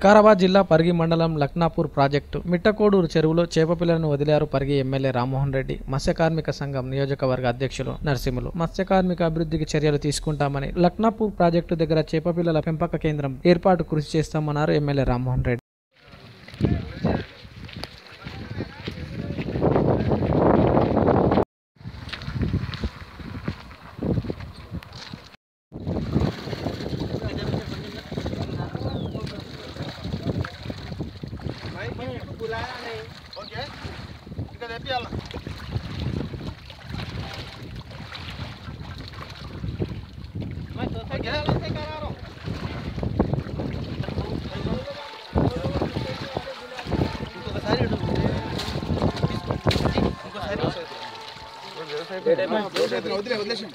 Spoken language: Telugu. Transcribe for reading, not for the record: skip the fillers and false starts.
వికారాబాద్ జిల్లా పరిగి మండలం లక్నాపూర్ ప్రాజెక్టు మిట్టకోడూరు చెరువులో చేపపిల్లలను వదిలారు పరిగి ఎమ్మెల్యే రామ్మోహన్ రెడ్డి. మత్స్యకార్మిక సంఘం నియోజకవర్గ అధ్యక్షులు నరసింహులు మత్స్యకార్మిక అభివృద్ధికి చర్యలు తీసుకుంటామని, లక్నాపూర్ ప్రాజెక్టు దగ్గర చేపపిల్లల పెంపక కేంద్రం ఏర్పాటు కృషి చేస్తామన్నారు ఎమ్మెల్యే రామ్మోహన్ రెడ్డి. వదిలేసి